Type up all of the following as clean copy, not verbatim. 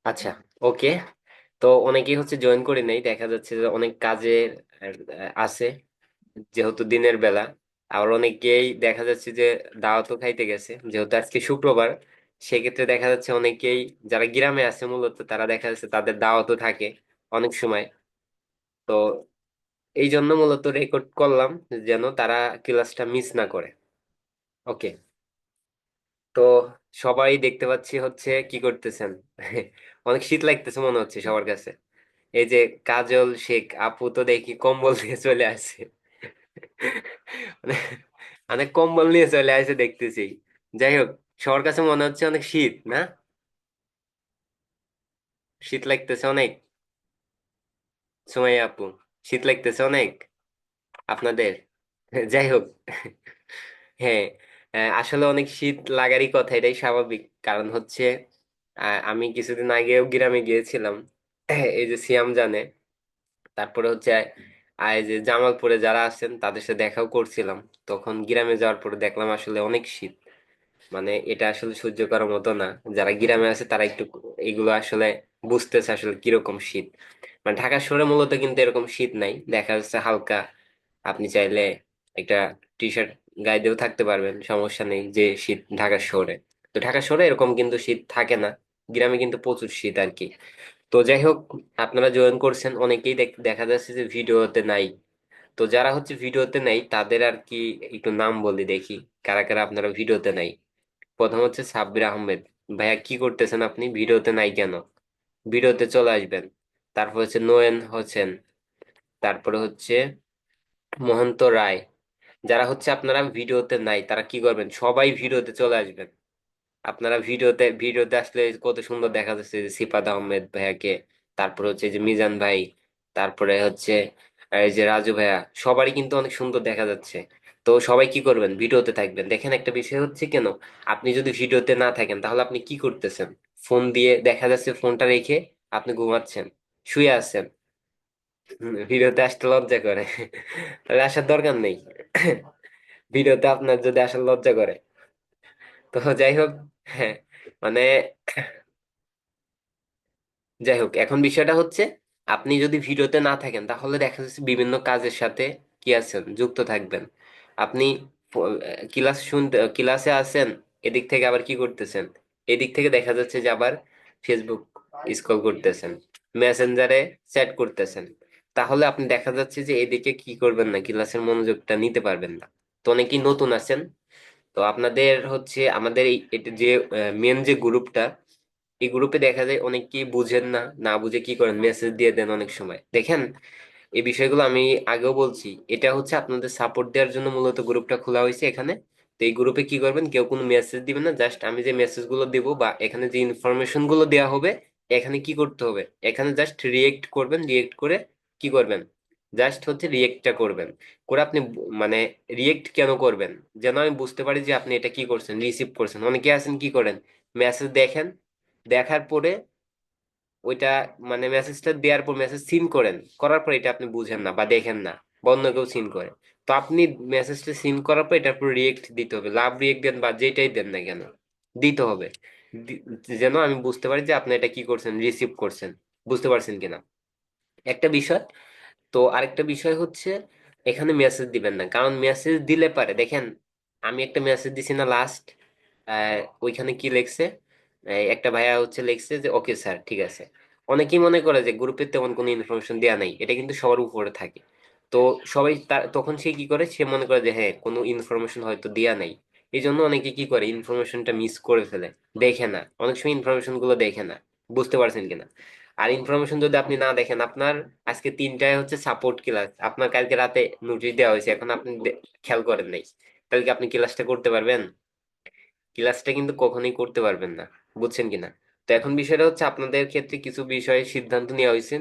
আচ্ছা, ওকে। তো অনেকেই হচ্ছে জয়েন করে নেই, দেখা যাচ্ছে যে অনেক কাজে আছে, যেহেতু দিনের বেলা। আবার অনেকেই দেখা যাচ্ছে যে দাওয়াতও খাইতে গেছে, যেহেতু আজকে শুক্রবার। সেক্ষেত্রে দেখা যাচ্ছে অনেকেই যারা গ্রামে আছে মূলত তারা দেখা যাচ্ছে তাদের দাওয়াতও থাকে অনেক সময়। তো এই জন্য মূলত রেকর্ড করলাম যেন তারা ক্লাসটা মিস না করে। ওকে। তো সবাই দেখতে পাচ্ছি হচ্ছে কি করতেছেন। অনেক শীত লাগতেছে মনে হচ্ছে সবার কাছে। এই যে কাজল শেখ আপু তো দেখি কম্বল দিয়ে চলে আসে। মানে অনেক কম্বল নিয়ে চলে আসে দেখতেছি। যাই হোক, সবার কাছে মনে হচ্ছে অনেক শীত না? শীত লাগতেছে অনেক। সময় আপু, শীত লাগতেছে অনেক আপনাদের? যাই হোক, হ্যাঁ। আসলে অনেক শীত লাগারই কথা, এটাই স্বাভাবিক। কারণ হচ্ছে আমি কিছুদিন আগেও গ্রামে গিয়েছিলাম, এই যে সিয়াম জানে। তারপরে হচ্ছে এই যে জামালপুরে যারা আছেন তাদের সাথে দেখাও করছিলাম। তখন গ্রামে যাওয়ার পরে দেখলাম আসলে অনেক শীত। মানে এটা আসলে সহ্য করার মতো না। যারা গ্রামে আছে তারা একটু এগুলো আসলে বুঝতেছে আসলে কিরকম শীত। মানে ঢাকা শহরে মূলত কিন্তু এরকম শীত নাই, দেখা যাচ্ছে হালকা। আপনি চাইলে একটা টি শার্ট গায়ে দিয়েও থাকতে পারবেন, সমস্যা নেই যে শীত ঢাকা শহরে। তো ঢাকা শহরে এরকম কিন্তু শীত থাকে না, গ্রামে কিন্তু প্রচুর শীত আর কি। তো যাই হোক, আপনারা জয়েন করছেন অনেকেই, দেখা যাচ্ছে যে ভিডিওতে নাই। তো যারা হচ্ছে ভিডিওতে নাই তাদের আর কি একটু নাম বলি দেখি, কারা কারা আপনারা ভিডিওতে নাই। প্রথম হচ্ছে সাব্বির আহমেদ। ভাইয়া কি করতেছেন আপনি, ভিডিওতে নাই কেন? ভিডিওতে চলে আসবেন। তারপর হচ্ছে নোয়েন হোসেন। তারপরে হচ্ছে মহন্ত রায়। যারা হচ্ছে আপনারা ভিডিওতে নাই তারা কি করবেন, সবাই ভিডিওতে চলে আসবেন। আপনারা ভিডিওতে আসলে কত সুন্দর দেখা যাচ্ছে যে সিফাত আহমেদ ভাইয়াকে। তারপরে হচ্ছে যে মিজান ভাই। তারপরে হচ্ছে এই যে রাজু ভাইয়া, সবারই কিন্তু অনেক সুন্দর দেখা যাচ্ছে। তো সবাই কি করবেন, ভিডিওতে থাকবেন। দেখেন একটা বিষয় হচ্ছে কেন, আপনি যদি ভিডিওতে না থাকেন তাহলে আপনি কি করতেছেন? ফোন দিয়ে দেখা যাচ্ছে ফোনটা রেখে আপনি ঘুমাচ্ছেন, শুয়ে আছেন। ভিডিওতে আসতে লজ্জা করে, তাহলে আসার দরকার নেই। ভিডিওতে আপনার যদি আসার লজ্জা করে, তো যাই হোক। হ্যাঁ, মানে যাই হোক, এখন বিষয়টা হচ্ছে আপনি যদি ভিডিওতে না থাকেন তাহলে দেখা যাচ্ছে বিভিন্ন কাজের সাথে কি আছেন, যুক্ত থাকবেন। আপনি ক্লাস শুনতে ক্লাসে আছেন, এদিক থেকে আবার কি করতেছেন, এদিক থেকে দেখা যাচ্ছে যে আবার ফেসবুক স্ক্রল করতেছেন, মেসেঞ্জারে চ্যাট করতেছেন। তাহলে আপনি দেখা যাচ্ছে যে এদিকে কি করবেন না, ক্লাসের মনোযোগটা নিতে পারবেন না। তো অনেকেই নতুন আছেন। তো আপনাদের হচ্ছে আমাদের এই এটা যে মেন যে গ্রুপটা, এই গ্রুপে দেখা যায় অনেকেই বুঝেন না, না বুঝে কি করেন, মেসেজ দিয়ে দেন অনেক সময় দেখেন। এই বিষয়গুলো আমি আগেও বলছি, এটা হচ্ছে আপনাদের সাপোর্ট দেওয়ার জন্য মূলত গ্রুপটা খোলা হয়েছে এখানে। তো এই গ্রুপে কি করবেন, কেউ কোনো মেসেজ দিবেন না, জাস্ট আমি যে মেসেজ গুলো দিব বা এখানে যে ইনফরমেশন গুলো দেওয়া হবে, এখানে কি করতে হবে, এখানে জাস্ট রিয়েক্ট করবেন। রিয়েক্ট করে কি করবেন, জাস্ট হচ্ছে রিয়েক্টটা করবেন। করে আপনি মানে রিয়েক্ট কেন করবেন, যেন আমি বুঝতে পারি যে আপনি এটা কি করছেন, রিসিভ করছেন। অনেকে আছেন কি করেন, মেসেজ দেখেন, দেখার পরে ওইটা মানে মেসেজটা দেওয়ার পর মেসেজ সিন করেন, করার পর এটা আপনি বুঝেন না বা দেখেন না, বন্ধ কেউ সিন করে। তো আপনি মেসেজটা সিন করার পর এটার পর রিয়েক্ট দিতে হবে, লাভ রিয়েক্ট দেন বা যেটাই দেন না কেন, দিতে হবে। দি- যেন আমি বুঝতে পারি যে আপনি এটা কি করছেন, রিসিভ করছেন। বুঝতে পারছেন কিনা একটা বিষয়। তো আরেকটা বিষয় হচ্ছে, এখানে মেসেজ দিবেন না, কারণ মেসেজ দিলে পারে দেখেন, আমি একটা মেসেজ দিছি না লাস্ট, ওইখানে কি লেখছে, একটা ভাইয়া হচ্ছে লিখছে যে ওকে স্যার ঠিক আছে। অনেকেই মনে করে যে গ্রুপে তেমন কোনো ইনফরমেশন দেওয়া নাই, এটা কিন্তু সবার উপরে থাকে। তো সবাই তখন সে কি করে, সে মনে করে যে হ্যাঁ কোনো ইনফরমেশন হয়তো দেয়া নাই। এই জন্য অনেকে কি করে, ইনফরমেশনটা মিস করে ফেলে, দেখে না, অনেক সময় ইনফরমেশন গুলো দেখে না। বুঝতে পারছেন কিনা? আর ইনফরমেশন যদি আপনি না দেখেন, আপনার আজকে 3টায় হচ্ছে সাপোর্ট ক্লাস, আপনার কালকে রাতে নোটিশ দেওয়া হয়েছে, এখন আপনি খেয়াল করেন নাই, তাহলে কি আপনি ক্লাসটা করতে পারবেন? ক্লাসটা কিন্তু কখনোই করতে পারবেন না। বুঝছেন কিনা? তো এখন বিষয়টা হচ্ছে আপনাদের ক্ষেত্রে কিছু বিষয়ে সিদ্ধান্ত নেওয়া হয়েছে,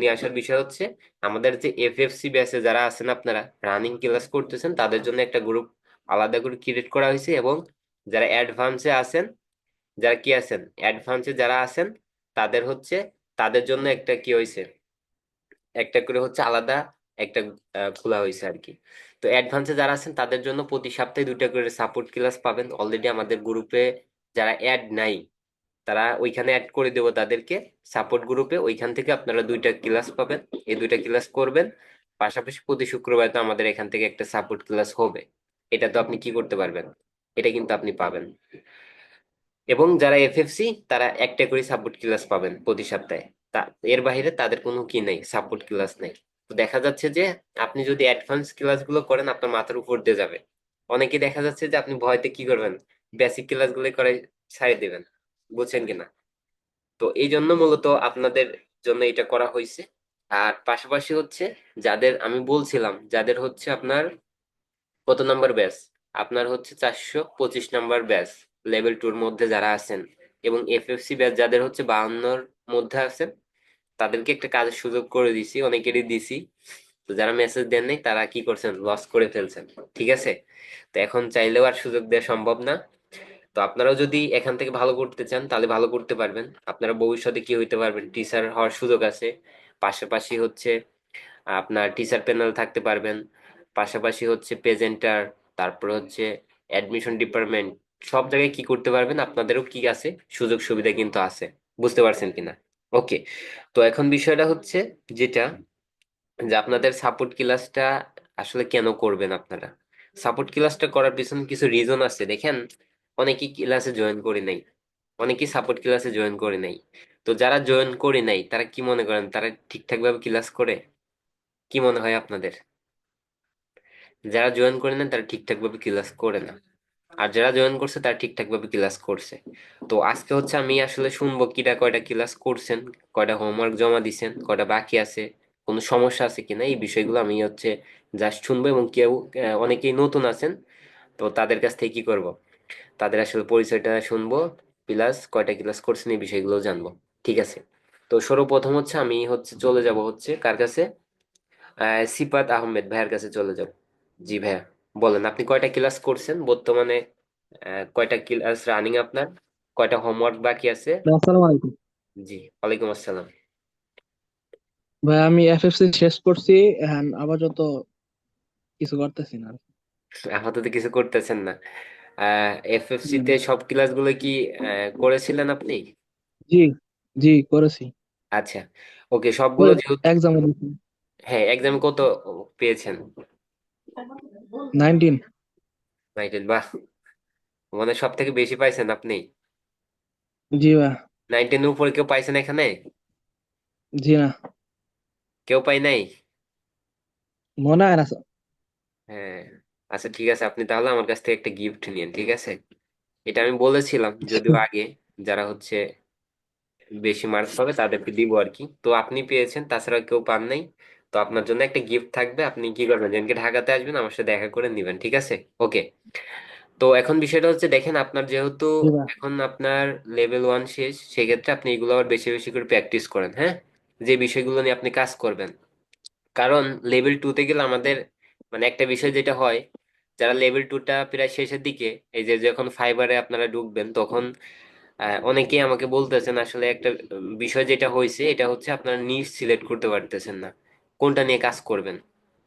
নিয়ে আসার বিষয় হচ্ছে, আমাদের যে এফএফসি ব্যাচে যারা আছেন আপনারা রানিং ক্লাস করতেছেন তাদের জন্য একটা গ্রুপ আলাদা করে ক্রিয়েট করা হয়েছে। এবং যারা অ্যাডভান্সে আছেন, যারা কি আছেন অ্যাডভান্সে যারা আছেন, তাদের হচ্ছে তাদের জন্য একটা কি হয়েছে, একটা করে হচ্ছে আলাদা একটা খোলা হয়েছে আর কি। তো অ্যাডভান্সে যারা আছেন তাদের জন্য প্রতি সপ্তাহে 2টা করে সাপোর্ট ক্লাস পাবেন। অলরেডি আমাদের গ্রুপে যারা অ্যাড নাই তারা ওইখানে অ্যাড করে দেবো তাদেরকে সাপোর্ট গ্রুপে, ওইখান থেকে আপনারা 2টা ক্লাস পাবেন। এই 2টা ক্লাস করবেন। পাশাপাশি প্রতি শুক্রবার তো আমাদের এখান থেকে একটা সাপোর্ট ক্লাস হবে। এটা তো আপনি কি করতে পারবেন, এটা কিন্তু আপনি পাবেন। এবং যারা এফএফসি তারা একটা করে সাপোর্ট ক্লাস পাবেন প্রতি সপ্তাহে। তা এর বাইরে তাদের কোনো কি নেই, সাপোর্ট ক্লাস নেই। তো দেখা যাচ্ছে যে আপনি যদি অ্যাডভান্স ক্লাসগুলো করেন আপনার মাথার উপর দিয়ে যাবে। অনেকে দেখা যাচ্ছে যে আপনি ভয়তে কি করবেন, বেসিক ক্লাসগুলো করে ছাড়িয়ে দিবেন। বুঝছেন কিনা? তো এই জন্য মূলত আপনাদের জন্য এটা করা হয়েছে। আর পাশাপাশি হচ্ছে যাদের আমি বলছিলাম, যাদের হচ্ছে আপনার কত নাম্বার ব্যাচ, আপনার হচ্ছে 425 নাম্বার ব্যাচ, লেভেল 2-র মধ্যে যারা আছেন, এবং এফএফসি ব্যাচ যাদের হচ্ছে 52-র মধ্যে আছেন, তাদেরকে একটা কাজের সুযোগ করে দিছি, অনেকেরই দিছি। তো যারা মেসেজ দেন নাই তারা কি করছেন, লস করে ফেলছেন। ঠিক আছে? তো এখন চাইলেও আর সুযোগ দেওয়া সম্ভব না। তো আপনারাও যদি এখান থেকে ভালো করতে চান তাহলে ভালো করতে পারবেন। আপনারা ভবিষ্যতে কি হইতে পারবেন, টিচার হওয়ার সুযোগ আছে। পাশাপাশি হচ্ছে আপনার টিচার প্যানেল থাকতে পারবেন। পাশাপাশি হচ্ছে প্রেজেন্টার, তারপর হচ্ছে অ্যাডমিশন ডিপার্টমেন্ট, সব জায়গায় কি করতে পারবেন, আপনাদেরও কি আছে, সুযোগ সুবিধা কিন্তু আছে। বুঝতে পারছেন কিনা? ওকে। তো এখন বিষয়টা হচ্ছে যেটা, যে আপনাদের সাপোর্ট ক্লাসটা আসলে কেন করবেন আপনারা। সাপোর্ট ক্লাসটা করার পিছনে কিছু রিজন আছে দেখেন। অনেকেই ক্লাসে জয়েন করে নাই, অনেকেই সাপোর্ট ক্লাসে জয়েন করে নাই। তো যারা জয়েন করে নাই তারা কি মনে করেন তারা ঠিকঠাক ভাবে ক্লাস করে? কি মনে হয় আপনাদের? যারা জয়েন করে নেন তারা ঠিকঠাক ভাবে ক্লাস করে না, আর যারা জয়েন করছে তারা ঠিকঠাক ভাবে ক্লাস করছে। তো আজকে হচ্ছে আমি আসলে শুনবো কিটা কয়টা ক্লাস করছেন, কয়টা হোমওয়ার্ক জমা দিছেন, কয়টা বাকি আছে, কোনো সমস্যা আছে কিনা, এই বিষয়গুলো আমি হচ্ছে জাস্ট শুনবো। এবং কেউ অনেকেই নতুন আছেন, তো তাদের কাছ থেকে কি করব, তাদের আসলে পরিচয়টা শুনবো, প্লাস কয়টা ক্লাস করছেন এই বিষয়গুলো জানবো। ঠিক আছে? তো সর্বপ্রথম হচ্ছে আমি হচ্ছে চলে যাব হচ্ছে কার কাছে, সিফাত আহমেদ ভাইয়ের কাছে চলে যাব। জি ভাইয়া, বলেন আপনি কয়টা ক্লাস করছেন বর্তমানে, কয়টা ক্লাস রানিং আপনার, কয়টা হোমওয়ার্ক বাকি আছে? ভাই, আসসালামু আলাইকুম। জি, ওয়ালাইকুম আসসালাম। ভাই, আমি এফএফসি শেষ করছি। এখন আপাতত কিছু করতেছি না। আপাতত কিছু করতেছেন না? এফএফসি হুম। তে সব ক্লাসগুলো কি করেছিলেন আপনি? জি, জি করেছি। আচ্ছা, ওকে, সবগুলো ওই যেহেতু, এক্সাম দিছি। হ্যাঁ এক্সামে কত পেয়েছেন? 19। নাইনটিন, বাহ, মানে সব থেকে বেশি পাইছেন আপনি। জি ভাই। 19-এর উপরে কেউ পাইছেন এখানে? জি না, কেউ পাই নাই? মনে হয় না স্যার। হ্যাঁ। আচ্ছা ঠিক আছে, আপনি তাহলে আমার কাছ থেকে একটা গিফট নিন, ঠিক আছে? এটা আমি বলেছিলাম যদিও আগে, যারা হচ্ছে বেশি মার্কস পাবে তাদেরকে দিব আর কি। তো আপনি পেয়েছেন, তাছাড়া কেউ পান নাই। তো আপনার জন্য একটা গিফট থাকবে, আপনি কি করবেন, যেদিনকে ঢাকাতে আসবেন আমার সাথে দেখা করে নিবেন, ঠিক আছে? ওকে। তো এখন বিষয়টা হচ্ছে দেখেন, আপনার যেহেতু জি ভাই। এখন আপনার লেভেল 1 শেষ, সেক্ষেত্রে আপনি এগুলো আবার বেশি বেশি করে প্র্যাকটিস করেন, হ্যাঁ, যে বিষয়গুলো নিয়ে আপনি কাজ করবেন। কারণ লেভেল 2-তে গেলে আমাদের মানে একটা বিষয় যেটা হয়, যারা লেভেল 2টা প্রায় শেষের দিকে, এই যে যখন ফাইবারে আপনারা ঢুকবেন তখন অনেকেই আমাকে বলতেছেন আসলে একটা বিষয় যেটা হয়েছে, এটা হচ্ছে আপনারা নিজ সিলেক্ট করতে পারতেছেন না কোনটা নিয়ে কাজ করবেন।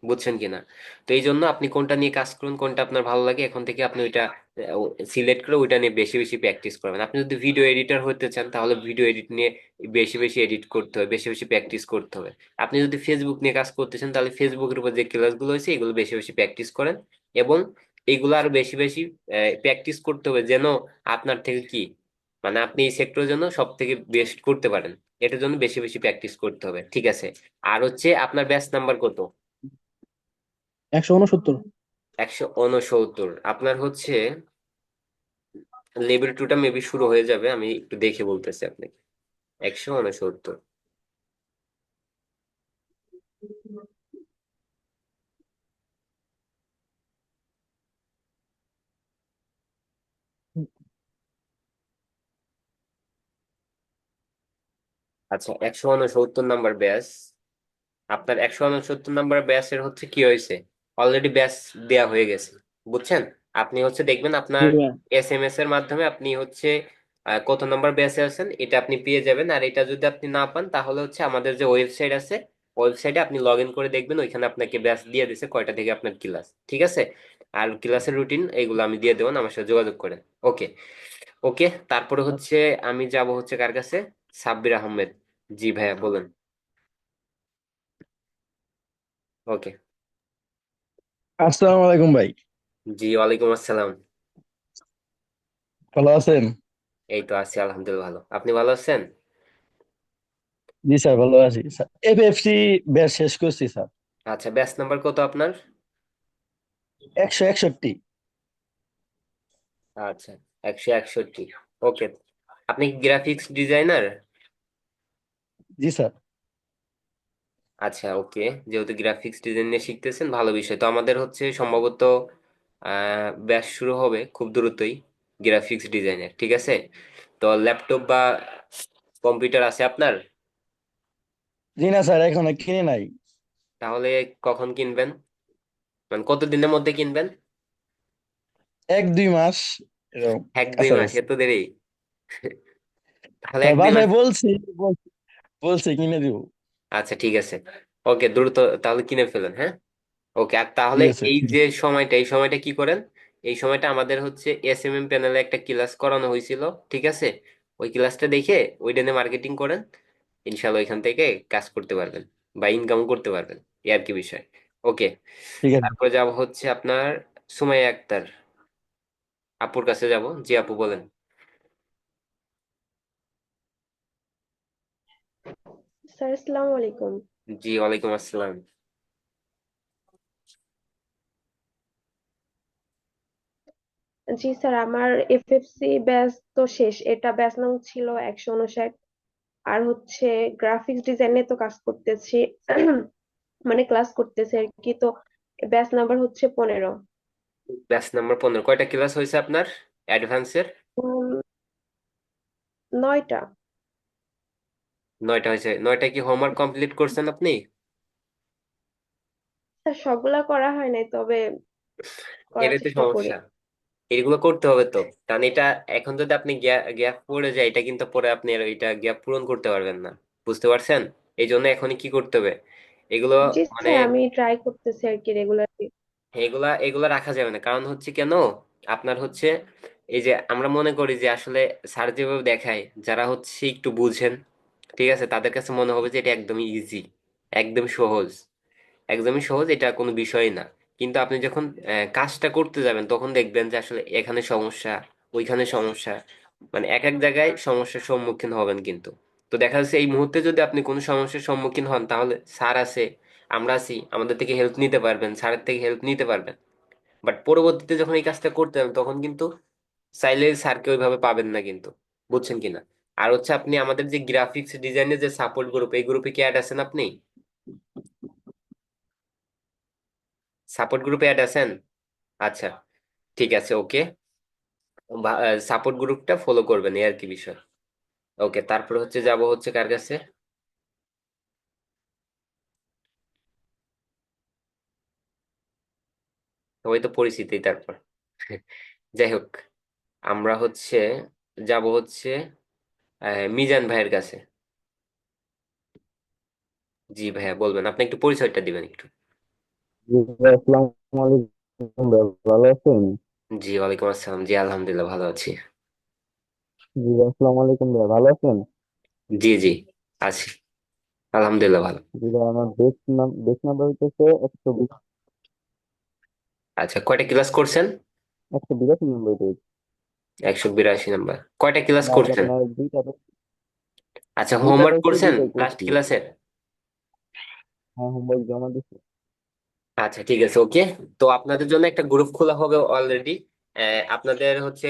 বুঝছেন কিনা? তো এই জন্য আপনি কোনটা নিয়ে কাজ করুন, কোনটা আপনার ভালো লাগে, এখন থেকে আপনি ওইটা সিলেক্ট করে ওইটা নিয়ে বেশি বেশি প্র্যাকটিস করবেন। আপনি যদি ভিডিও এডিটর হতে চান তাহলে ভিডিও এডিট নিয়ে বেশি বেশি এডিট করতে হবে, বেশি বেশি প্র্যাকটিস করতে হবে। আপনি যদি ফেসবুক নিয়ে কাজ করতেছেন তাহলে ফেসবুকের উপর যে ক্লাসগুলো হয়েছে এগুলো বেশি বেশি প্র্যাকটিস করেন। এবং এইগুলো আরো বেশি বেশি প্র্যাকটিস করতে হবে, যেন আপনার থেকে কি মানে আপনি এই সেক্টরের জন্য সব থেকে বেস্ট করতে পারেন। এটার জন্য বেশি বেশি প্র্যাকটিস করতে হবে, ঠিক আছে? আর হচ্ছে আপনার ব্যাচ নাম্বার কত? 169। 169। আপনার হচ্ছে লেভেল 2টা মেবি শুরু হয়ে যাবে, আমি একটু দেখে বলতেছি আপনাকে। 169। আচ্ছা, 169 নাম্বার ব্যাচ। আপনার 169 নাম্বার ব্যাচের হচ্ছে কি হয়েছে, অলরেডি ব্যাচ দেয়া হয়ে গেছে। বুঝছেন? আপনি হচ্ছে দেখবেন জি আপনার ভাই। এসএমএস এর মাধ্যমে আপনি হচ্ছে কত নাম্বার ব্যাচে আছেন এটা আপনি পেয়ে যাবেন। আর এটা যদি আপনি না পান তাহলে হচ্ছে আমাদের যে ওয়েবসাইট আছে, ওয়েবসাইটে আপনি লগ ইন করে দেখবেন, ওইখানে আপনাকে ব্যাচ দিয়ে দিছে কয়টা থেকে আপনার ক্লাস, ঠিক আছে? আর ক্লাসের রুটিন এইগুলো আমি দিয়ে দেবো, আমার সাথে যোগাযোগ করেন। ওকে। ওকে, তারপরে হচ্ছে আমি যাব হচ্ছে কার কাছে? সাব্বির আহমেদ। জি ভাইয়া বলেন। ওকে। আসসালামু আলাইকুম ভাই। জি ওয়ালাইকুম আসসালাম। ভালো আছেন? এই তো আছি আলহামদুলিল্লাহ, ভালো। আপনি ভালো আছেন? জি স্যার, ভালো আছি স্যার। এফএফসি ব্যাচ শেষ করছি স্যার। আচ্ছা, ব্যাচ নাম্বার কত আপনার? 161। আচ্ছা, 161। ওকে। আপনি কি গ্রাফিক্স ডিজাইনার? জি স্যার। আচ্ছা ওকে। যেহেতু গ্রাফিক্স ডিজাইন নিয়ে শিখতেছেন, ভালো বিষয়। তো আমাদের হচ্ছে সম্ভবত ব্যাচ শুরু হবে খুব দ্রুতই গ্রাফিক্স ডিজাইনের, ঠিক আছে? তো ল্যাপটপ বা কম্পিউটার আছে আপনার? জি না স্যার, এখনো কিনে নাই। তাহলে কখন কিনবেন? মানে কত দিনের মধ্যে কিনবেন? 1-2 মাস এরকম। 1-2 মাস? কাছাকাছি। এত দেরি? তাহলে স্যার এক দুই বাসায় মাস বলছি কিনে দিব। আচ্ছা ঠিক আছে। ওকে, দ্রুত তাহলে কিনে ফেলেন, হ্যাঁ। ওকে, আর তাহলে ঠিক আছে, এই ঠিক যে সময়টা, এই সময়টা কি করেন? এই সময়টা আমাদের হচ্ছে SMM প্যানেলে একটা ক্লাস করানো হয়েছিল, ঠিক আছে? ওই ক্লাসটা দেখে ওইটা নিয়ে মার্কেটিং করেন। ইনশাল্লাহ ওইখান থেকে কাজ করতে পারবেন বা ইনকাম করতে পারবেন, এই আর কি বিষয়। ওকে। ঠিক আছে। তারপরে যাব হচ্ছে আপনার সুমাইয়া আক্তার আপুর কাছে যাব। জি আপু বলেন। স্যার আসসালামু আলাইকুম। জি ওয়ালাইকুম আসসালাম। জি স্যার, আমার এফএফসি ব্যাচ তো শেষ, এটা ব্যাচ নাম ছিল 159। আর হচ্ছে গ্রাফিক্স ডিজাইনে তো কাজ করতেছি, মানে ক্লাস করতেছি আর কি। তো ব্যাচ নাম্বার হচ্ছে 15। Batch number 15। কয়টা ক্লাস হয়েছে আপনার অ্যাডভান্সের? 9টা। 9টা হয়েছে। 9টা কি হোমওয়ার্ক কমপ্লিট করছেন আপনি? স্যার সবগুলা করা হয় নাই, তবে করার এটাই তো চেষ্টা করি। সমস্যা। এগুলো করতে হবে তো, কারণ এটা এখন যদি আপনি গ্যাপ পড়ে যায়, এটা কিন্তু পরে আপনি আর এটা গ্যাপ পূরণ করতে পারবেন না। বুঝতে পারছেন? এই জন্য এখনই কি করতে হবে এগুলো, জি মানে স্যার, আমি ট্রাই করতেছি আর কি রেগুলারলি। এগুলা এগুলা রাখা যাবে না। কারণ হচ্ছে কেন, আপনার হচ্ছে এই যে আমরা মনে করি যে আসলে স্যার যেভাবে দেখায়, যারা হচ্ছে একটু বুঝেন, ঠিক আছে, তাদের কাছে মনে হবে যে এটা একদমই ইজি, একদম সহজ, একদমই সহজ, এটা কোনো বিষয় না। কিন্তু আপনি যখন কাজটা করতে যাবেন, তখন দেখবেন যে আসলে এখানে সমস্যা, ওইখানে সমস্যা, মানে এক এক জায়গায় সমস্যার সম্মুখীন হবেন কিন্তু। তো দেখা যাচ্ছে এই মুহূর্তে যদি আপনি কোনো সমস্যার সম্মুখীন হন, তাহলে স্যার আছে, আমরা আছি, আমাদের থেকে হেল্প নিতে পারবেন, স্যারের থেকে হেল্প নিতে পারবেন। বাট পরবর্তীতে যখন এই কাজটা করতে যাবেন, তখন কিন্তু চাইলে স্যারকে ওইভাবে পাবেন না কিন্তু। বুঝছেন কিনা? আর হচ্ছে আপনি আমাদের যে গ্রাফিক্স ডিজাইনের যে সাপোর্ট গ্রুপ, এই গ্রুপে কি অ্যাড আছেন আপনি? সাপোর্ট গ্রুপে অ্যাড আছেন? আচ্ছা ঠিক আছে ওকে। সাপোর্ট গ্রুপটা ফলো করবেন, এই আর কি বিষয়। ওকে, তারপর হচ্ছে যাব হচ্ছে কার কাছে? সবাই তো পরিচিতই তারপর। যাই হোক, আমরা হচ্ছে যাব হচ্ছে মিজান ভাইয়ের কাছে। জি ভাইয়া বলবেন, আপনি একটু পরিচয়টা দিবেন একটু। জি ভাই, আসসালামু আলাইকুম ভাই, ভালো আছেন? জি ওয়ালাইকুম আসসালাম। জি আলহামদুলিল্লাহ ভালো আছি। জি ভাই, আসসালামু আলাইকুম ভাই, ভালো আছেন? জি জি আছি আলহামদুলিল্লাহ ভালো। জি ভাই, আমার বেচ নাম্বার হইতেছে 120। আচ্ছা, কয়টা ক্লাস করছেন? 182 নম্বর পেজ। 182 নাম্বার। কয়টা ক্লাস মানে আজ করছেন? আপনার আচ্ছা, দুইটা হোমওয়ার্ক পেজে করছেন দুইটাই লাস্ট করছি। ক্লাসের? হ্যাঁ, হোমওয়ার্ক জমা দিচ্ছি। আচ্ছা ঠিক আছে ওকে। তো আপনাদের জন্য একটা গ্রুপ খোলা হবে অলরেডি। আপনাদের হচ্ছে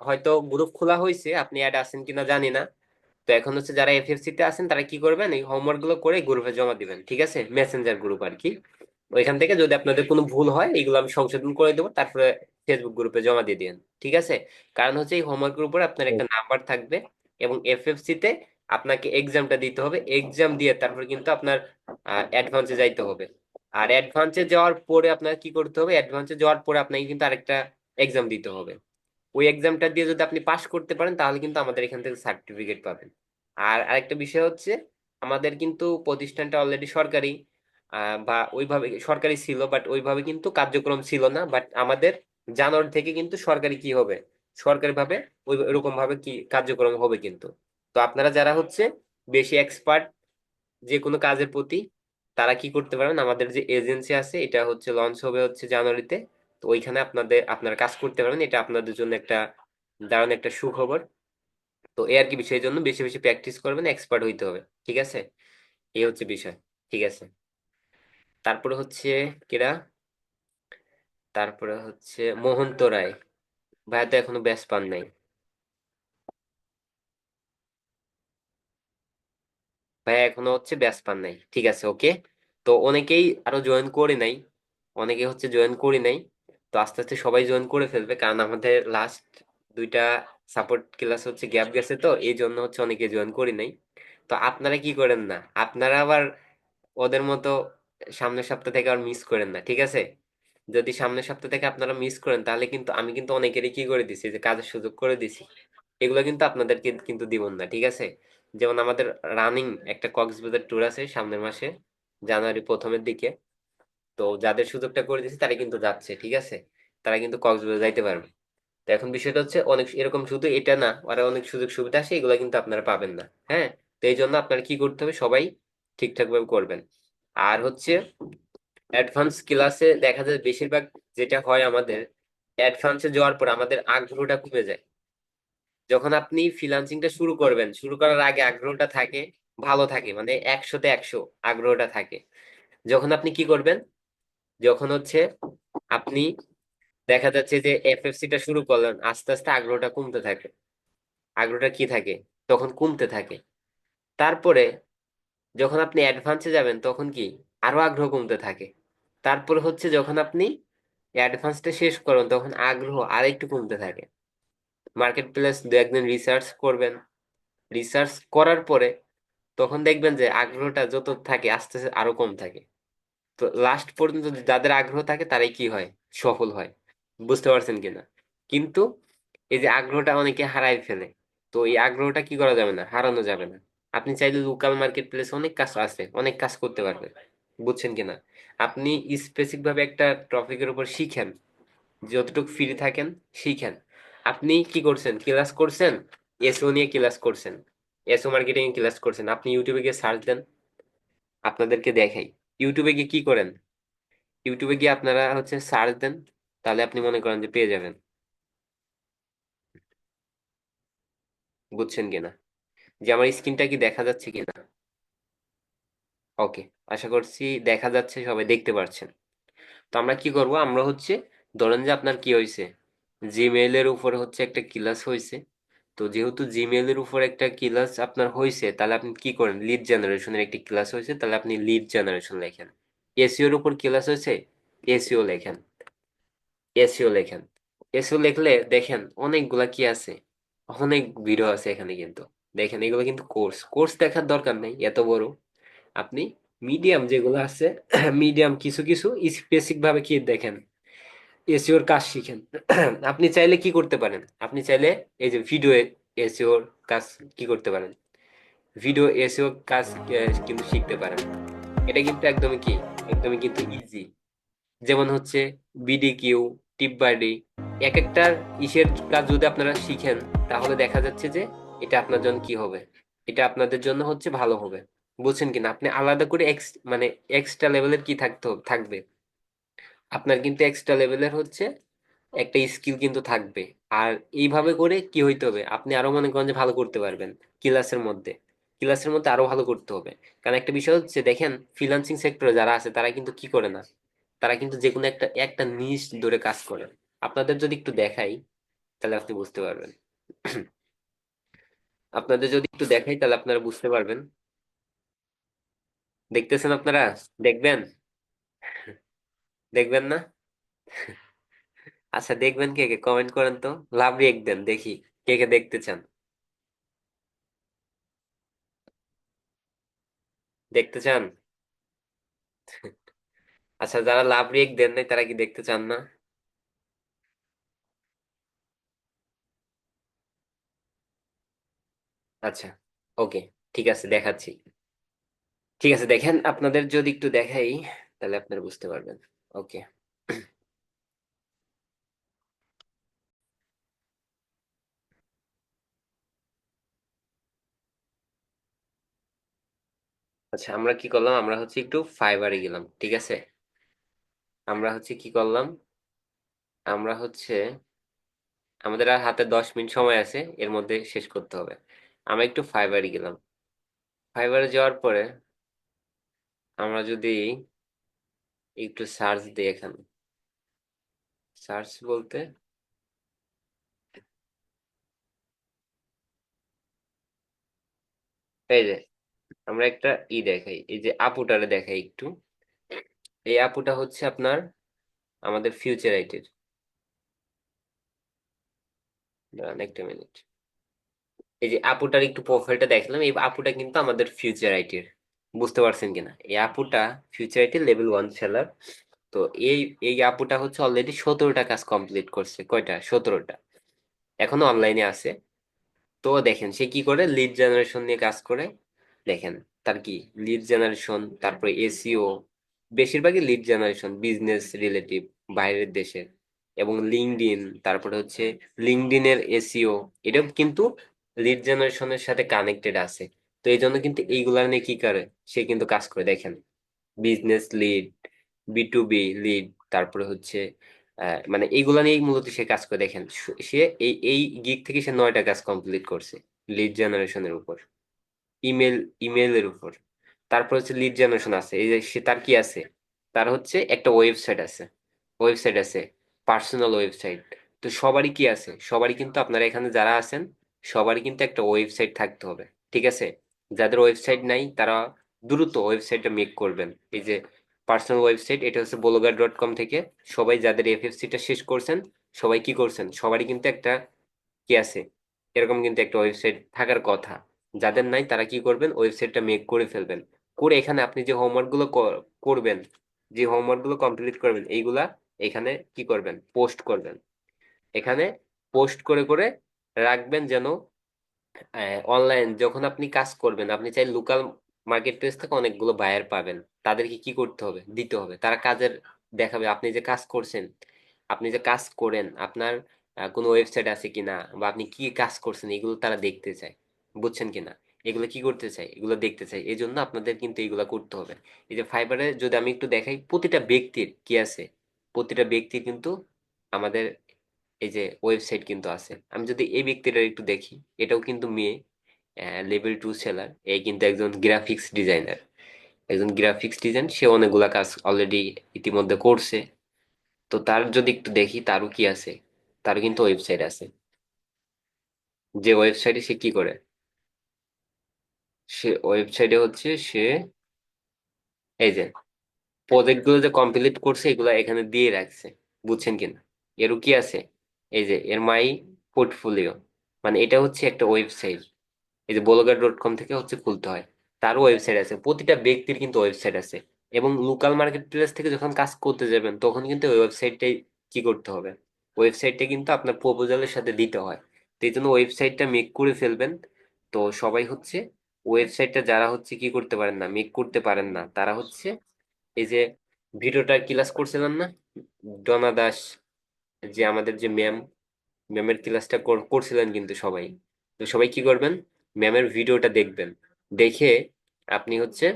হয়তো গ্রুপ খোলা হয়েছে, আপনি অ্যাড আছেন কিনা জানি না। তো এখন হচ্ছে যারা FFC তে আছেন, তারা কি করবেন, এই হোমওয়ার্ক গুলো করে গ্রুপে জমা দিবেন, ঠিক আছে? মেসেঞ্জার গ্রুপ আর কি। ওইখান থেকে যদি আপনাদের কোনো ভুল হয়, এগুলো আমি সংশোধন করে দেবো, তারপরে ফেসবুক গ্রুপে জমা দিয়ে দিন, ঠিক আছে? কারণ হচ্ছে এই হোমওয়ার্ক গ্রুপে আপনার একটা নাম্বার থাকবে, এবং FFC তে আপনাকে এক্সামটা দিতে হবে। এক্সাম দিয়ে তারপরে কিন্তু আপনার অ্যাডভান্সে যাইতে হবে। আর অ্যাডভান্সে যাওয়ার পরে আপনার কি করতে হবে, অ্যাডভান্সে যাওয়ার পরে আপনাকে কিন্তু আরেকটা এক্সাম দিতে হবে। ওই এক্সামটা দিয়ে যদি আপনি পাশ করতে পারেন, তাহলে কিন্তু আমাদের এখান থেকে সার্টিফিকেট পাবেন। আর আরেকটা বিষয় হচ্ছে, আমাদের কিন্তু প্রতিষ্ঠানটা অলরেডি সরকারি, বা ওইভাবে সরকারি ছিল, বাট ওইভাবে কিন্তু কার্যক্রম ছিল না। বাট আমাদের জানুয়ারি থেকে কিন্তু সরকারি কি হবে, সরকারিভাবে ওই এরকম ভাবে কি কার্যক্রম হবে কিন্তু। তো আপনারা যারা হচ্ছে বেশি এক্সপার্ট যে কোনো কাজের প্রতি, তারা কি করতে পারেন, আমাদের যে এজেন্সি আছে এটা হচ্ছে লঞ্চ হবে হচ্ছে জানুয়ারিতে। তো ওইখানে আপনারা কাজ করতে পারবেন, এটা আপনাদের জন্য একটা দারুণ একটা সুখবর। তো এই আর কি বিষয়ের জন্য বেশি বেশি প্র্যাকটিস করবেন, এক্সপার্ট হইতে হবে, ঠিক আছে? এই হচ্ছে বিষয়, ঠিক আছে। তারপরে হচ্ছে কেরা, তারপরে হচ্ছে মোহন্ত রায়। ভাইয়া তো এখনো ব্যাচ পান নাই। ভাইয়া এখনো হচ্ছে ব্যাচ পান নাই, ঠিক আছে, ওকে। তো অনেকেই আরো জয়েন করে নাই, অনেকে হচ্ছে জয়েন করি নাই। তো আস্তে আস্তে সবাই জয়েন করে ফেলবে, কারণ আমাদের লাস্ট দুইটা সাপোর্ট ক্লাস হচ্ছে গ্যাপ গেছে, তো এই জন্য হচ্ছে অনেকে জয়েন করি নাই। তো আপনারা কি করেন না, আপনারা আবার ওদের মতো সামনের সপ্তাহ থেকে আর মিস করেন না, ঠিক আছে? যদি সামনের সপ্তাহ থেকে আপনারা মিস করেন, তাহলে কিন্তু আমি কিন্তু অনেকেরই কি করে দিছি, যে কাজের সুযোগ করে দিছি, এগুলো কিন্তু আপনাদেরকে কিন্তু দিব না, ঠিক আছে? যেমন আমাদের রানিং একটা কক্সবাজার ট্যুর আছে সামনের মাসে, জানুয়ারি প্রথমের দিকে। তো যাদের সুযোগটা করে দিয়েছে তারা কিন্তু যাচ্ছে, ঠিক আছে? তারা কিন্তু কক্সবাজার যাইতে পারবে। তো এখন বিষয়টা হচ্ছে অনেক এরকম, শুধু এটা না, আর অনেক সুযোগ সুবিধা আছে, এগুলো কিন্তু আপনারা পাবেন না, হ্যাঁ। তো এই জন্য আপনারা কি করতে হবে, সবাই ঠিকঠাক ভাবে করবেন। আর হচ্ছে অ্যাডভান্স ক্লাসে দেখা যায় বেশিরভাগ যেটা হয় আমাদের, অ্যাডভান্সে যাওয়ার পর আমাদের আগ্রহটা কমে যায়। যখন আপনি ফ্রিল্যান্সিংটা শুরু করবেন, শুরু করার আগে আগ্রহটা থাকে, ভালো থাকে, মানে 100-তে 100 আগ্রহটা থাকে। যখন আপনি কি করবেন, যখন হচ্ছে আপনি দেখা যাচ্ছে যে এফএফসি টা শুরু করলেন, আস্তে আস্তে আগ্রহটা কমতে থাকে, আগ্রহটা কি থাকে, তখন কমতে থাকে। তারপরে যখন আপনি অ্যাডভান্সে যাবেন, তখন কি আরো আগ্রহ কমতে থাকে। তারপরে হচ্ছে যখন আপনি অ্যাডভান্সটা শেষ করেন, তখন আগ্রহ আরেকটু কমতে থাকে। মার্কেট প্লেস দু একদিন রিসার্চ করবেন, রিসার্চ করার পরে তখন দেখবেন যে আগ্রহটা যত থাকে আস্তে আস্তে আরো কম থাকে। তো লাস্ট পর্যন্ত যাদের আগ্রহ থাকে তারাই কি হয়, সফল হয়। বুঝতে পারছেন কিনা? কিন্তু এই যে আগ্রহটা অনেকে হারায় ফেলে, তো এই আগ্রহটা কি করা যাবে না, হারানো যাবে না। আপনি চাইলে লোকাল মার্কেট প্লেস অনেক কাজ আছে, অনেক কাজ করতে পারবেন, বুঝছেন কিনা? আপনি স্পেসিফিক ভাবে একটা টপিকের উপর শিখেন, যতটুকু ফ্রি থাকেন শিখেন। আপনি কি করছেন, ক্লাস করছেন, এসও নিয়ে ক্লাস করছেন, এসও মার্কেটিং এ ক্লাস করছেন, আপনি ইউটিউবে গিয়ে সার্চ দেন, আপনাদেরকে দেখাই। ইউটিউবে গিয়ে কি করেন, ইউটিউবে গিয়ে আপনারা হচ্ছে সার্চ দেন, তাহলে আপনি মনে করেন যে পেয়ে যাবেন, বুঝছেন কিনা? যে আমার স্ক্রিনটা কি দেখা যাচ্ছে কিনা? ওকে, আশা করছি দেখা যাচ্ছে, সবাই দেখতে পাচ্ছেন। তো আমরা কি করব, আমরা হচ্ছে ধরেন যে আপনার কি হয়েছে, জিমেইল এর উপরে হচ্ছে একটা ক্লাস হয়েছে। তো যেহেতু জিমেইল এর উপর একটা ক্লাস আপনার হয়েছে, তাহলে আপনি কি করেন, লিড জেনারেশনের একটি ক্লাস হয়েছে, তাহলে আপনি লিড জেনারেশন লেখেন। এসইও এর উপর ক্লাস হয়েছে, এসইও লেখেন, এসইও লেখেন। এসইও লিখলে দেখেন অনেকগুলা কি আছে, অনেক ভিডিও আছে এখানে কিন্তু। দেখেন এগুলো কিন্তু কোর্স, কোর্স দেখার দরকার নেই এত বড়। আপনি মিডিয়াম যেগুলো আছে, মিডিয়াম কিছু কিছু স্পেসিফিক ভাবে কি দেখেন, এসইওর কাজ শিখেন। আপনি চাইলে কি করতে পারেন, আপনি চাইলে এই যে ভিডিও এসইওর কাজ কি করতে পারেন, ভিডিও এসইও কাজ কিন্তু শিখতে পারেন। এটা কিন্তু একদমই কি, একদমই কিন্তু ইজি। যেমন হচ্ছে বিডিকিউ, টিপ বাডি, এক একটা ইসের কাজ যদি আপনারা শিখেন, তাহলে দেখা যাচ্ছে যে এটা আপনার জন্য কি হবে, এটা আপনাদের জন্য হচ্ছে ভালো হবে। বুঝছেন কিনা? আপনি আলাদা করে মানে এক্সট্রা লেভেলের কি থাকবে, আপনার কিন্তু এক্সট্রা লেভেলের হচ্ছে একটা স্কিল কিন্তু থাকবে। আর এইভাবে করে কি হইতে হবে, আপনি আরো মনে করেন যে ভালো করতে পারবেন ক্লাসের মধ্যে, ক্লাসের মধ্যে আরো ভালো করতে হবে। কারণ একটা বিষয় হচ্ছে দেখেন, ফ্রিল্যান্সিং সেক্টরে যারা আছে তারা কিন্তু কি করে না, তারা কিন্তু যে কোনো একটা একটা নিশ ধরে কাজ করে। আপনাদের যদি একটু দেখাই, তাহলে আপনি বুঝতে পারবেন। আপনাদের যদি একটু দেখাই, তাহলে আপনারা বুঝতে পারবেন। দেখতেছেন আপনারা? দেখবেন? দেখবেন না? আচ্ছা, দেখবেন কে কে, কমেন্ট করেন তো, লাভ রিয়েক্ট দেন দেখি, কে কে দেখতে চান, দেখতে চান? আচ্ছা, যারা লাভ রিয়েক্ট দেন নাই তারা কি দেখতে চান না? আচ্ছা, ওকে, ঠিক আছে, দেখাচ্ছি। ঠিক আছে, দেখেন আপনাদের যদি একটু দেখাই, তাহলে আপনারা বুঝতে পারবেন। ওকে, আচ্ছা, আমরা কি করলাম, আমরা হচ্ছে একটু ফাইবারে গেলাম, ঠিক আছে। আমরা হচ্ছে কি করলাম, আমরা হচ্ছে আমাদের আর হাতে 10 মিনিট সময় আছে, এর মধ্যে শেষ করতে হবে। আমরা একটু ফাইবারে গেলাম। ফাইবারে যাওয়ার পরে আমরা যদি একটু সার্চ দিই, এখানে সার্চ বলতে এই যে আমরা একটা দেখাই, এই যে আপুটারে দেখাই একটু। এই আপুটা হচ্ছে আপনার আমাদের ফিউচার আইটির, দাঁড়ান একটা মিনিট। এই যে আপুটার একটু প্রোফাইলটা দেখলাম, এই আপুটা কিন্তু আমাদের ফিউচার আইটির, বুঝতে পারছেন কিনা। এই আপুটা ফিউচার আইটির লেভেল 1 সেলার। তো এই এই আপুটা হচ্ছে অলরেডি 17টা কাজ কমপ্লিট করছে। কয়টা? 17টা। এখনো অনলাইনে আছে। তো দেখেন সে কি করে, লিড জেনারেশন নিয়ে কাজ করে। দেখেন তার কি লিড জেনারেশন, তারপরে এসইও, বেশিরভাগই লিড জেনারেশন বিজনেস রিলেটিভ, বাইরের দেশের। এবং লিঙ্কডইন, তারপরে হচ্ছে লিঙ্কডইনের এসইও, এটা কিন্তু লিড জেনারেশনের সাথে কানেক্টেড আছে। তো এই জন্য কিন্তু এইগুলা নিয়ে কি করে, সে কিন্তু কাজ করে। দেখেন বিজনেস লিড, বি2বি লিড, তারপরে হচ্ছে মানে এইগুলা নিয়েই মূলত সে কাজ করে। দেখেন সে এই এই গিগ থেকে সে 9টা কাজ কমপ্লিট করছে লিড জেনারেশনের উপর, ইমেল ইমেলের উপর। তারপর হচ্ছে লিড জেনারেশন আছে, এই যে সে তার কি আছে, তার হচ্ছে একটা ওয়েবসাইট আছে, পার্সোনাল ওয়েবসাইট। তো সবারই কি আছে, সবারই কিন্তু আপনারা এখানে যারা আছেন সবারই কিন্তু একটা ওয়েবসাইট থাকতে হবে, ঠিক আছে। যাদের ওয়েবসাইট নাই তারা দ্রুত ওয়েবসাইটটা মেক করবেন। এই যে পার্সোনাল ওয়েবসাইট, এটা হচ্ছে blogger.com থেকে। সবাই যাদের এফএফসি টা শেষ করছেন, সবাই কি করছেন, সবারই কিন্তু একটা কি আছে, এরকম কিন্তু একটা ওয়েবসাইট থাকার কথা। যাদের নাই তারা কি করবেন, ওয়েবসাইটটা মেক করে ফেলবেন। করে এখানে আপনি যে হোমওয়ার্ক গুলো করবেন, যে হোমওয়ার্ক গুলো কমপ্লিট করবেন, এইগুলা এখানে কি করবেন, পোস্ট করবেন। এখানে পোস্ট করে করে রাখবেন, যেন অনলাইন যখন আপনি কাজ করবেন, আপনি চাই লোকাল মার্কেট প্লেস থেকে অনেকগুলো বায়ার পাবেন। তাদেরকে কি করতে হবে, দিতে হবে। তারা কাজের দেখাবে আপনি যে কাজ করছেন, আপনি যে কাজ করেন, আপনার কোনো ওয়েবসাইট আছে কিনা, বা আপনি কি কাজ করছেন, এগুলো তারা দেখতে চায়। বুঝছেন কিনা, এগুলো কি করতে চাই, এগুলো দেখতে চাই। এই জন্য আপনাদের কিন্তু এগুলো করতে হবে। এই যে ফাইবারে যদি আমি একটু দেখাই, প্রতিটা ব্যক্তির কি আছে, প্রতিটা ব্যক্তির কিন্তু আমাদের এই যে ওয়েবসাইট কিন্তু আছে। আমি যদি এই ব্যক্তিটা একটু দেখি, এটাও কিন্তু মেয়ে, লেভেল 2 সেলার। এই কিন্তু একজন গ্রাফিক্স ডিজাইনার, একজন গ্রাফিক্স ডিজাইন, সে অনেকগুলা কাজ অলরেডি ইতিমধ্যে করছে। তো তার যদি একটু দেখি, তারও কি আছে, তারও কিন্তু ওয়েবসাইট আছে। যে ওয়েবসাইটে সে কি করে, সে ওয়েবসাইটে হচ্ছে সে এই যে প্রজেক্ট গুলো যে কমপ্লিট করছে, এগুলো এখানে দিয়ে রাখছে। বুঝছেন কিনা, এরও কি আছে, এই যে এর মাই পোর্টফোলিও, মানে এটা হচ্ছে একটা ওয়েবসাইট। এই যে blogger.com থেকে হচ্ছে খুলতে হয়। তারও ওয়েবসাইট আছে, প্রতিটা ব্যক্তির কিন্তু ওয়েবসাইট আছে। এবং লোকাল মার্কেট প্লেস থেকে যখন কাজ করতে যাবেন, তখন কিন্তু ওই ওয়েবসাইটটাই কি করতে হবে, ওয়েবসাইটটা কিন্তু আপনার প্রপোজালের সাথে দিতে হয়। তো এই জন্য ওয়েবসাইটটা মেক করে ফেলবেন। তো সবাই হচ্ছে ওয়েবসাইটটা যারা হচ্ছে কি করতে পারেন না, মেক করতে পারেন না, তারা হচ্ছে এই যে ভিডিওটা ক্লাস করছিলাম না, ডনা দাস, যে আমাদের যে ম্যামের ক্লাসটা করছিলেন কিন্তু সবাই। তো সবাই কি করবেন, ম্যামের ভিডিওটা দেখবেন। দেখে আপনি হচ্ছে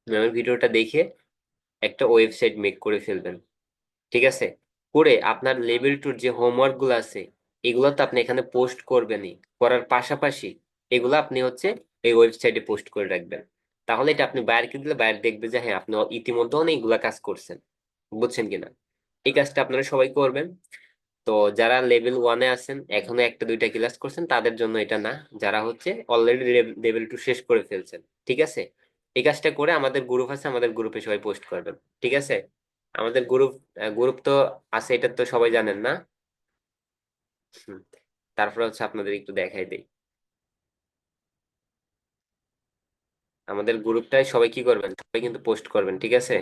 ম্যামের ভিডিওটা দেখে একটা ওয়েবসাইট মেক করে ফেলবেন, ঠিক আছে। করে আপনার লেভেল 2 যে হোমওয়ার্ক গুলো আছে, এগুলো তো আপনি এখানে পোস্ট করবেনই, করার পাশাপাশি এগুলো আপনি হচ্ছে এই ওয়েবসাইটে পোস্ট করে রাখবেন। তাহলে এটা আপনি বাইরকে দিলে বাইরে দেখবে যে হ্যাঁ, আপনি ইতিমধ্যে অনেকগুলা কাজ করছেন। বুঝছেন কিনা, এই কাজটা আপনারা সবাই করবেন। তো যারা লেভেল 1-এ আছেন, এখনো একটা দুইটা ক্লাস করছেন, তাদের জন্য এটা না। যারা হচ্ছে অলরেডি লেভেল 2 শেষ করে ফেলছেন, ঠিক আছে, এই কাজটা করে আমাদের গ্রুপ আছে, আমাদের গ্রুপে সবাই পোস্ট করবেন, ঠিক আছে। আমাদের গ্রুপ তো আছে, এটা তো সবাই জানেন না। হুম। তারপরে হচ্ছে আপনাদের একটু দেখাই দেই, আমাদের গ্রুপটায় সবাই কি করবেন, সবাই কিন্তু পোস্ট করবেন, ঠিক আছে।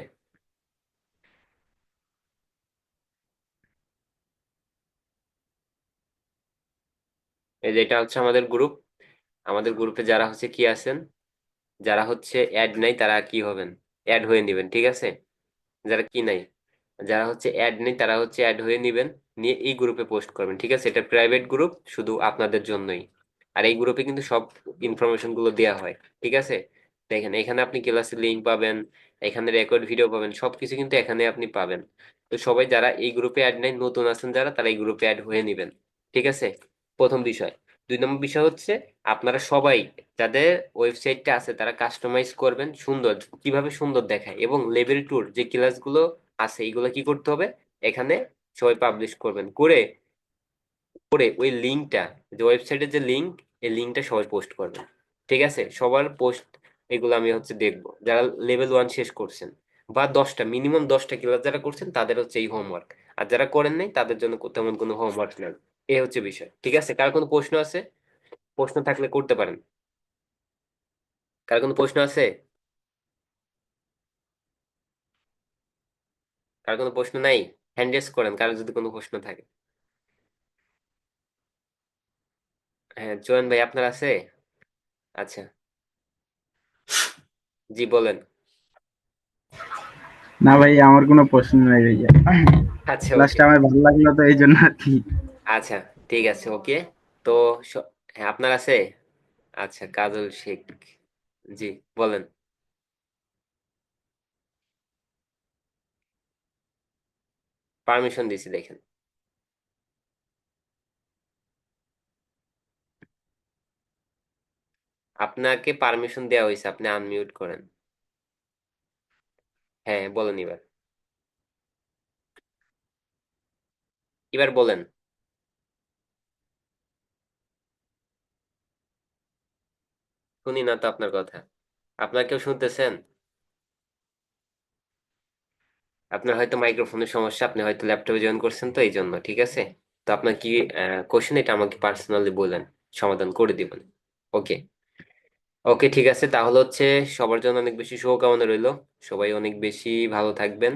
এই যে এটা হচ্ছে আমাদের গ্রুপ। আমাদের গ্রুপে যারা হচ্ছে কি আছেন, যারা হচ্ছে অ্যাড নাই, তারা কি হবেন, অ্যাড হয়ে নেবেন, ঠিক আছে। যারা কি নাই, যারা হচ্ছে অ্যাড নেই, তারা হচ্ছে অ্যাড হয়ে নিবেন, নিয়ে এই গ্রুপে পোস্ট করবেন, ঠিক আছে। এটা প্রাইভেট গ্রুপ, শুধু আপনাদের জন্যই। আর এই গ্রুপে কিন্তু সব ইনফরমেশন গুলো দেওয়া হয়, ঠিক আছে। দেখেন এখানে আপনি ক্লাসের লিঙ্ক পাবেন, এখানে রেকর্ড ভিডিও পাবেন, সবকিছু কিন্তু এখানে আপনি পাবেন। তো সবাই যারা এই গ্রুপে অ্যাড নাই, নতুন আছেন যারা, তারা এই গ্রুপে অ্যাড হয়ে নেবেন। ঠিক আছে, প্রথম বিষয়। 2 নম্বর বিষয় হচ্ছে আপনারা সবাই যাদের ওয়েবসাইটটা আছে তারা কাস্টমাইজ করবেন সুন্দর, কিভাবে সুন্দর দেখায়, এবং লেভেল টুর যে ক্লাসগুলো আছে এইগুলো কি করতে হবে, এখানে সবাই পাবলিশ করবেন, করে করে ওই লিঙ্কটা, যে ওয়েবসাইটের যে লিঙ্ক, এই লিঙ্কটা সবাই পোস্ট করবেন। ঠিক আছে, সবার পোস্ট এগুলো আমি হচ্ছে দেখবো, যারা লেভেল 1 শেষ করছেন বা 10টা, মিনিমাম 10টা ক্লাস যারা করছেন তাদের হচ্ছে এই হোমওয়ার্ক। আর যারা করেন নাই তাদের জন্য তেমন কোনো হোমওয়ার্ক নেই। এই হচ্ছে বিষয়। ঠিক আছে, কার কোনো প্রশ্ন আছে? প্রশ্ন থাকলে করতে পারেন। কার কোনো প্রশ্ন আছে? কার কোনো প্রশ্ন নাই? হ্যান্ড রেজ করেন কার যদি কোনো প্রশ্ন থাকে। হ্যাঁ, জয়েন ভাই আপনার আছে? আচ্ছা, জি বলেন। না ভাই, আমার কোনো প্রশ্ন নাই ভাইয়া। আচ্ছা, ওকে। ক্লাসটা আমার ভালো লাগলো তো এই জন্য আর কি। আচ্ছা, ঠিক আছে, ওকে। তো হ্যাঁ, আপনার আছে? আচ্ছা, কাজল শেখ, জি বলেন। পারমিশন দিছি, দেখেন। আপনাকে পারমিশন দেওয়া হয়েছে, আপনি আনমিউট করেন। হ্যাঁ, বলেন এবার। এবার বলেন। শুনি না তো আপনার কথা। আপনার কেউ শুনতেছেন? আপনার হয়তো মাইক্রোফোনের সমস্যা, আপনি হয়তো ল্যাপটপে জয়েন করছেন তো এই জন্য। ঠিক আছে, তো আপনার কি কোশ্চেন, এটা আমাকে পার্সোনালি বলেন, সমাধান করে দিবেন। ওকে। ওকে, ঠিক আছে, তাহলে হচ্ছে সবার জন্য অনেক বেশি শুভকামনা রইলো। সবাই অনেক বেশি ভালো থাকবেন।